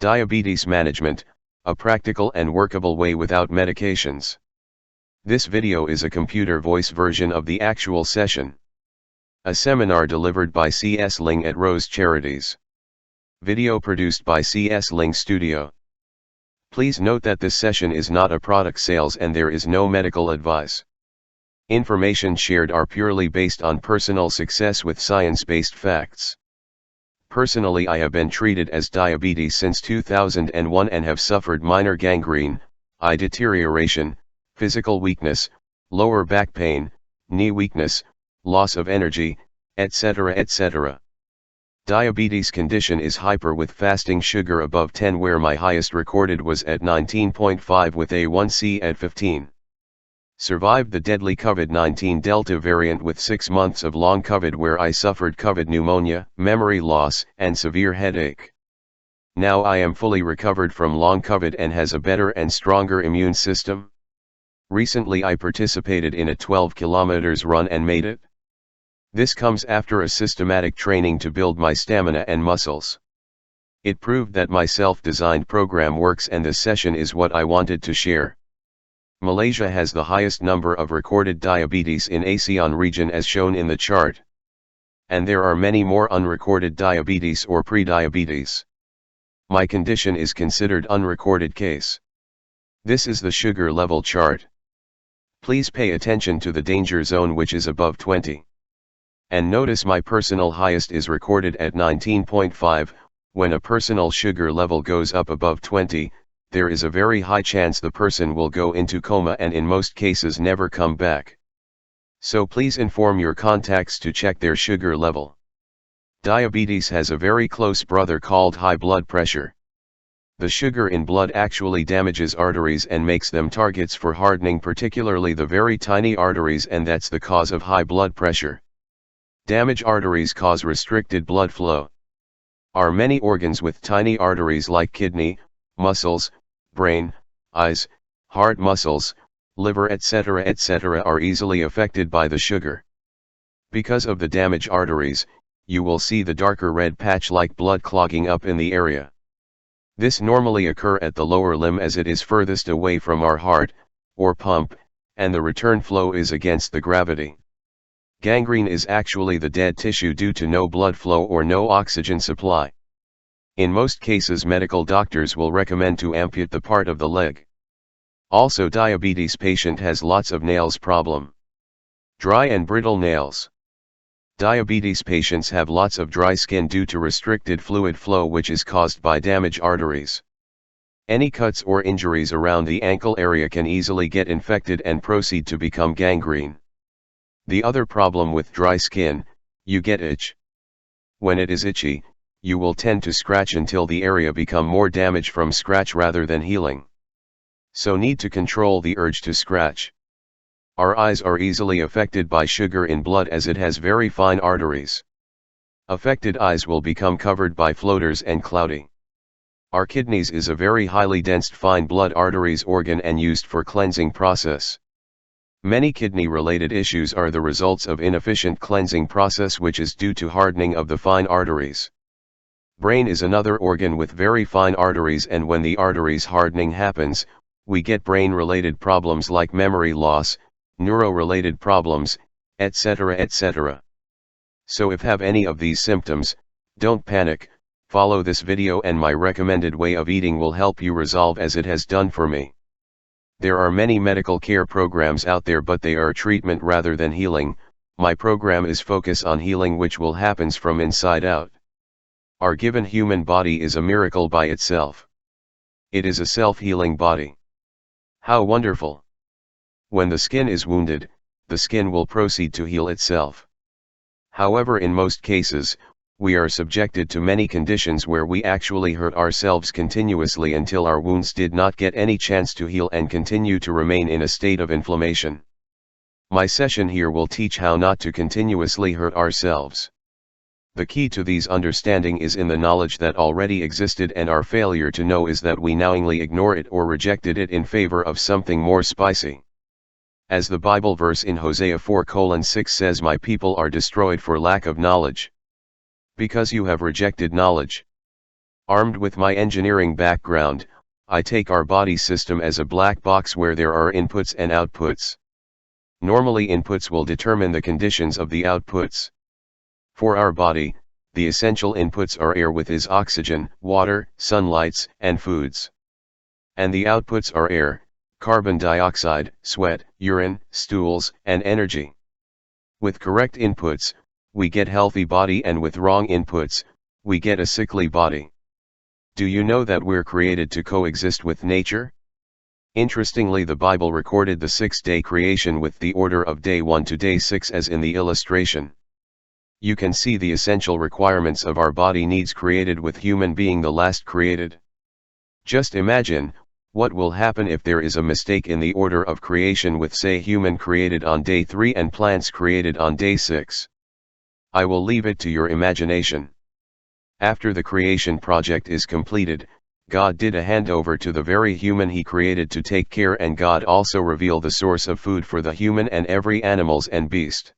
Diabetes management, a practical and workable way without medications. This video is a computer voice version of the actual session. A seminar delivered by C.S. Ling at Rose Charities. Video produced by C.S. Ling Studio. Please note that this session is not a product sales and there is no medical advice. Information shared are purely based on personal success with science-based facts. Personally, I have been treated as diabetes since 2001 and have suffered minor gangrene, eye deterioration, physical weakness, lower back pain, knee weakness, loss of energy, etc. etc. Diabetes condition is hyper with fasting sugar above 10, where my highest recorded was at 19.5 with A1C at 15. Survived the deadly COVID-19 Delta variant with 6 months of long COVID, where I suffered COVID pneumonia, memory loss, and severe headache. Now I am fully recovered from long COVID and has a better and stronger immune system. Recently I participated in a 12 kilometers run and made it. This comes after a systematic training to build my stamina and muscles. It proved that my self-designed program works, and this session is what I wanted to share. Malaysia has the highest number of recorded diabetes in ASEAN region as shown in the chart. And there are many more unrecorded diabetes or pre-diabetes. My condition is considered unrecorded case. This is the sugar level chart. Please pay attention to the danger zone, which is above 20. And notice my personal highest is recorded at 19.5, when a personal sugar level goes up above 20, there is a very high chance the person will go into coma and in most cases never come back. So please inform your contacts to check their sugar level. Diabetes has a very close brother called high blood pressure. The sugar in blood actually damages arteries and makes them targets for hardening, particularly the very tiny arteries, and that's the cause of high blood pressure. Damaged arteries cause restricted blood flow. Are many organs with tiny arteries like kidney, muscles, brain, eyes, heart muscles, liver, etc. etc. are easily affected by the sugar. Because of the damaged arteries, you will see the darker red patch like blood clogging up in the area. This normally occur at the lower limb as it is furthest away from our heart, or pump, and the return flow is against the gravity. Gangrene is actually the dead tissue due to no blood flow or no oxygen supply. In most cases medical doctors will recommend to amputate the part of the leg. Also, diabetes patient has lots of nails problem. Dry and brittle nails. Diabetes patients have lots of dry skin due to restricted fluid flow, which is caused by damaged arteries. Any cuts or injuries around the ankle area can easily get infected and proceed to become gangrene. The other problem with dry skin, you get itch. When it is itchy, you will tend to scratch until the area become more damaged from scratch rather than healing. So need to control the urge to scratch. Our eyes are easily affected by sugar in blood as it has very fine arteries. Affected eyes will become covered by floaters and cloudy. Our kidneys is a very highly dense fine blood arteries organ and used for cleansing process. Many kidney-related issues are the results of inefficient cleansing process, which is due to hardening of the fine arteries. Brain is another organ with very fine arteries, and when the arteries hardening happens, we get brain-related problems like memory loss, neuro-related problems, etc. etc. So if have any of these symptoms, don't panic, follow this video and my recommended way of eating will help you resolve, as it has done for me. There are many medical care programs out there, but they are treatment rather than healing. My program is focus on healing, which will happens from inside out. Our given human body is a miracle by itself. It is a self-healing body. How wonderful! When the skin is wounded, the skin will proceed to heal itself. However, in most cases, we are subjected to many conditions where we actually hurt ourselves continuously until our wounds did not get any chance to heal and continue to remain in a state of inflammation. My session here will teach how not to continuously hurt ourselves. The key to these understanding is in the knowledge that already existed, and our failure to know is that we knowingly ignore it or rejected it in favor of something more spicy. As the Bible verse in Hosea 4:6 says, "My people are destroyed for lack of knowledge." Because you have rejected knowledge. Armed with my engineering background, I take our body system as a black box where there are inputs and outputs. Normally inputs will determine the conditions of the outputs. For our body, the essential inputs are air with is oxygen, water, sunlights, and foods. And the outputs are air, carbon dioxide, sweat, urine, stools, and energy. With correct inputs, we get healthy body, and with wrong inputs, we get a sickly body. Do you know that we're created to coexist with nature? Interestingly, the Bible recorded the six-day creation with the order of day 1 to day 6 as in the illustration. You can see the essential requirements of our body needs created with human being the last created. Just imagine, what will happen if there is a mistake in the order of creation with say human created on day 3 and plants created on day 6. I will leave it to your imagination. After the creation project is completed, God did a handover to the very human he created to take care, and God also revealed the source of food for the human and every animals and beast.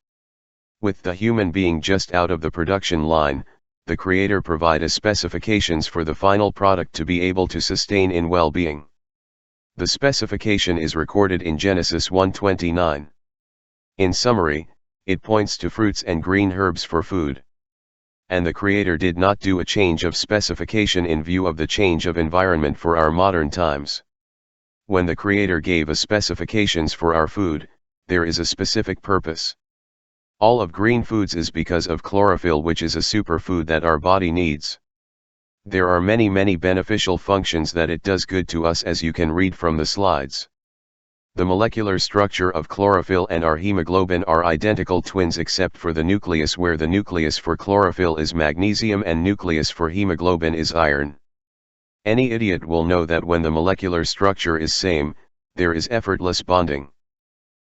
With the human being just out of the production line, the Creator provided specifications for the final product to be able to sustain in well-being. The specification is recorded in Genesis 1:29. In summary, it points to fruits and green herbs for food. And the Creator did not do a change of specification in view of the change of environment for our modern times. When the Creator gave us specifications for our food, there is a specific purpose. All of green foods is because of chlorophyll, which is a superfood that our body needs. There are many beneficial functions that it does good to us, as you can read from the slides. The molecular structure of chlorophyll and our hemoglobin are identical twins except for the nucleus, where the nucleus for chlorophyll is magnesium and nucleus for hemoglobin is iron. Any idiot will know that when the molecular structure is same, there is effortless bonding.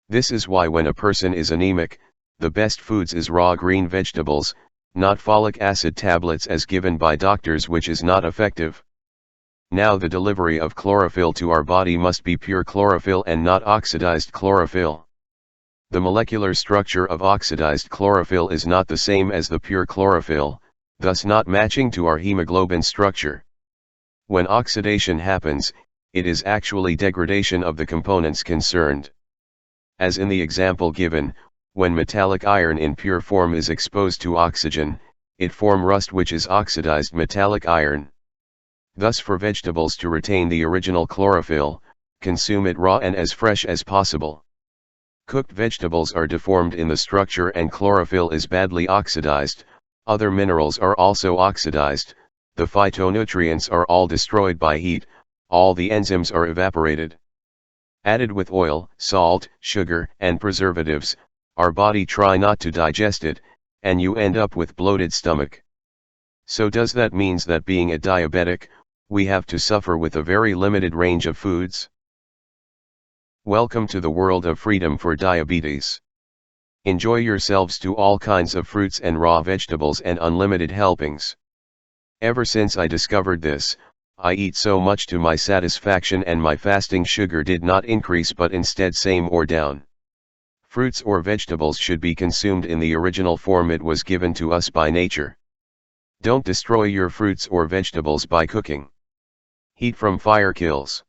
This is why when a person is anemic, the best foods is raw green vegetables, not folic acid tablets as given by doctors, which is not effective. Now the delivery of chlorophyll to our body must be pure chlorophyll and not oxidized chlorophyll. The molecular structure of oxidized chlorophyll is not the same as the pure chlorophyll, thus not matching to our hemoglobin structure. When oxidation happens, it is actually degradation of the components concerned. As in the example given, when metallic iron in pure form is exposed to oxygen, it forms rust, which is oxidized metallic iron. Thus for vegetables to retain the original chlorophyll, consume it raw and as fresh as possible. Cooked vegetables are deformed in the structure and chlorophyll is badly oxidized, other minerals are also oxidized, the phytonutrients are all destroyed by heat, all the enzymes are evaporated. Added with oil, salt, sugar, and preservatives, our body try not to digest it, and you end up with bloated stomach. So does that means that being a diabetic, we have to suffer with a very limited range of foods? Welcome to the world of freedom for diabetes. Enjoy yourselves to all kinds of fruits and raw vegetables and unlimited helpings. Ever since I discovered this, I eat so much to my satisfaction, and my fasting sugar did not increase but instead same or down. Fruits or vegetables should be consumed in the original form it was given to us by nature. Don't destroy your fruits or vegetables by cooking. Heat from fire kills.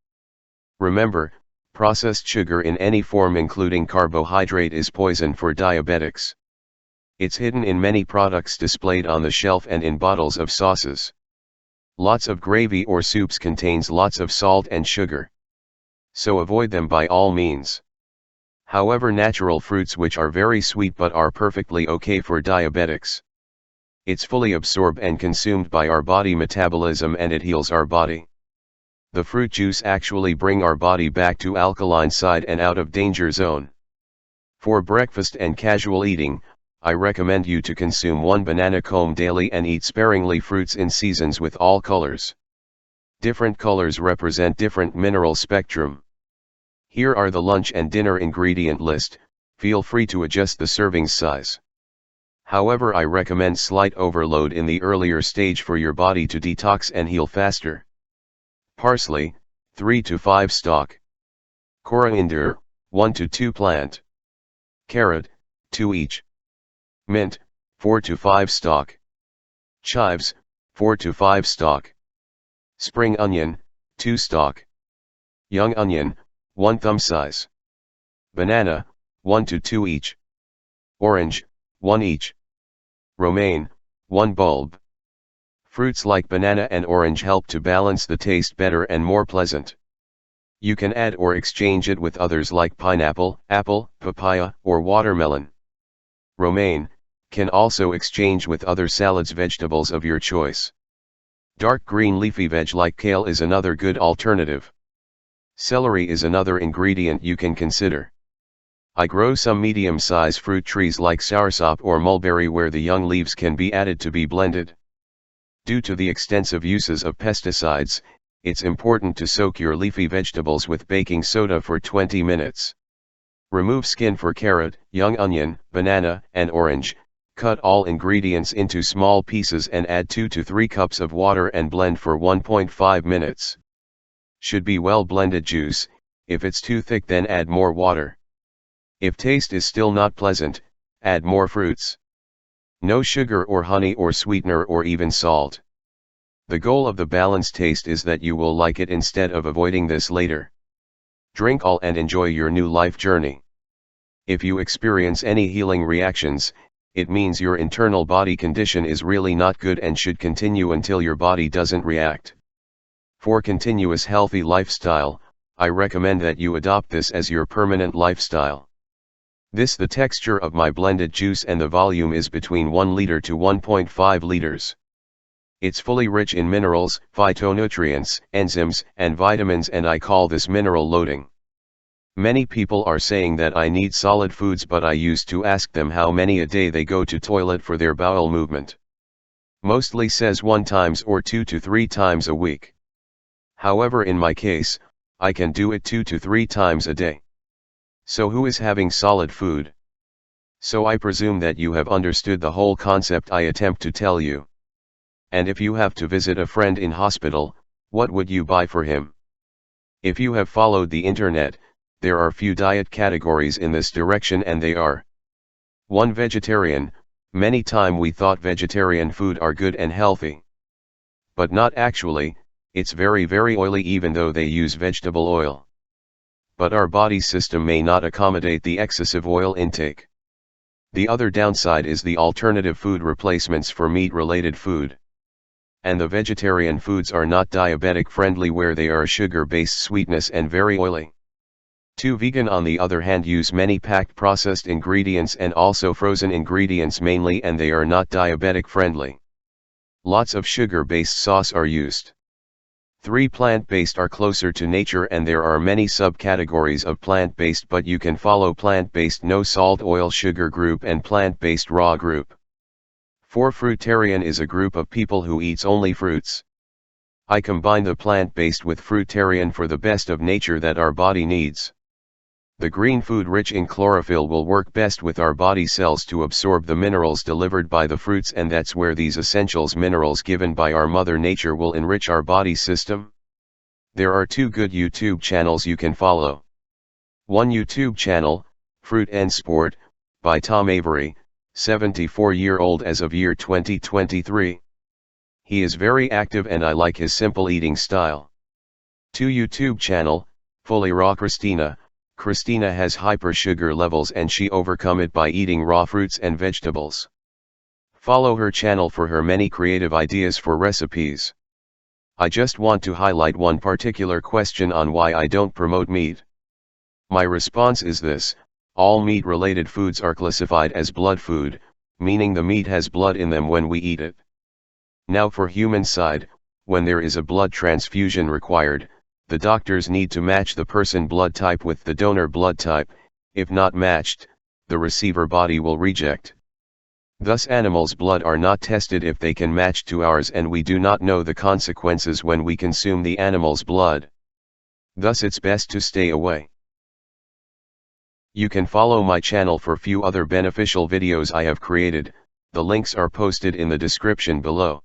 Remember, processed sugar in any form including carbohydrate is poison for diabetics. It's hidden in many products displayed on the shelf and in bottles of sauces. Lots of gravy or soups contains lots of salt and sugar. So avoid them by all means. However, natural fruits which are very sweet but are perfectly okay for diabetics. It's fully absorbed and consumed by our body metabolism and it heals our body. The fruit juice actually bring our body back to alkaline side and out of danger zone. For breakfast and casual eating, I recommend you to consume 1 banana comb daily and eat sparingly fruits in seasons with all colors. Different colors represent different mineral spectrum. Here are the lunch and dinner ingredient list, feel free to adjust the serving size. However, I recommend slight overload in the earlier stage for your body to detox and heal faster. Parsley, 3 to 5 stalk. Coriander, 1 to 2 plant. Carrot, 2 each. Mint, 4 to 5 stalk. Chives, 4 to 5 stalk. Spring onion, 2 stalk. Young onion, 1 thumb size. Banana, 1 to 2 each. Orange, 1 each. Romaine, 1 bulb. Fruits like banana and orange help to balance the taste better and more pleasant. You can add or exchange it with others like pineapple, apple, papaya, or watermelon. Romaine can also exchange with other salads, vegetables of your choice. Dark green leafy veg like kale is another good alternative. Celery is another ingredient you can consider. I grow some medium-size fruit trees like soursop or mulberry where the young leaves can be added to be blended. Due to the extensive uses of pesticides, it's important to soak your leafy vegetables with baking soda for 20 minutes. Remove skin for carrot, young onion, banana, and orange. Cut all ingredients into small pieces and add 2 to 3 cups of water and blend for 1.5 minutes. Should be well blended juice. If it's too thick, then add more water. If taste is still not pleasant, add more fruits. No sugar or honey or sweetener or even salt. The goal of the balanced taste is that you will like it instead of avoiding this later. Drink all and enjoy your new life journey. If you experience any healing reactions, it means your internal body condition is really not good and should continue until your body doesn't react. For continuous healthy lifestyle, I recommend that you adopt this as your permanent lifestyle. The texture of my blended juice and the volume is between 1 liter to 1.5 liters. It's fully rich in minerals, phytonutrients, enzymes, and vitamins, and I call this mineral loading. Many people are saying that I need solid foods, but I used to ask them how many a day they go to toilet for their bowel movement. Mostly says 1 times or 2 to 3 times a week. However, in my case, I can do it 2 to 3 times a day. So who is having solid food? So I presume that you have understood the whole concept I attempt to tell you. And if you have to visit a friend in hospital, what would you buy for him? If you have followed the internet, there are few diet categories in this direction, and they are 1. Vegetarian. Many time we thought vegetarian food are good and healthy. But not actually. It's very oily, even though they use vegetable oil. But our body system may not accommodate the excessive oil intake. The other downside is the alternative food replacements for meat-related food. And the vegetarian foods are not diabetic friendly, where they are sugar-based sweetness and very oily. 2. Vegan on the other hand use many packed processed ingredients and also frozen ingredients mainly, and they are not diabetic friendly. Lots of sugar-based sauce are used. 3. Plant-based are closer to nature, and there are many subcategories of plant-based, but you can follow plant-based no salt oil sugar group and plant-based raw group. 4. Fruitarian is a group of people who eats only fruits. I combine the plant-based with fruitarian for the best of nature that our body needs. The green food rich in chlorophyll will work best with our body cells to absorb the minerals delivered by the fruits, and that's where these essentials minerals given by our Mother Nature will enrich our body system. There are 2 good YouTube channels you can follow. 1 YouTube channel, Fruit and Sport, by Tom Avery, 74-year-old as of year 2023. He is very active and I like his simple eating style. 2 YouTube channel, Fully Raw Christina. Christina has hyper sugar levels and she overcome it by eating raw fruits and vegetables. Follow her channel for her many creative ideas for recipes. I just want to highlight one particular question on why I don't promote meat. My response is this: all meat-related foods are classified as blood food, meaning the meat has blood in them when we eat it. Now for human side, when there is a blood transfusion required, the doctors need to match the person blood type with the donor blood type. If not matched, the receiver body will reject. Thus animals' blood are not tested if they can match to ours, and we do not know the consequences when we consume the animal's blood. Thus it's best to stay away. You can follow my channel for few other beneficial videos I have created. The links are posted in the description below.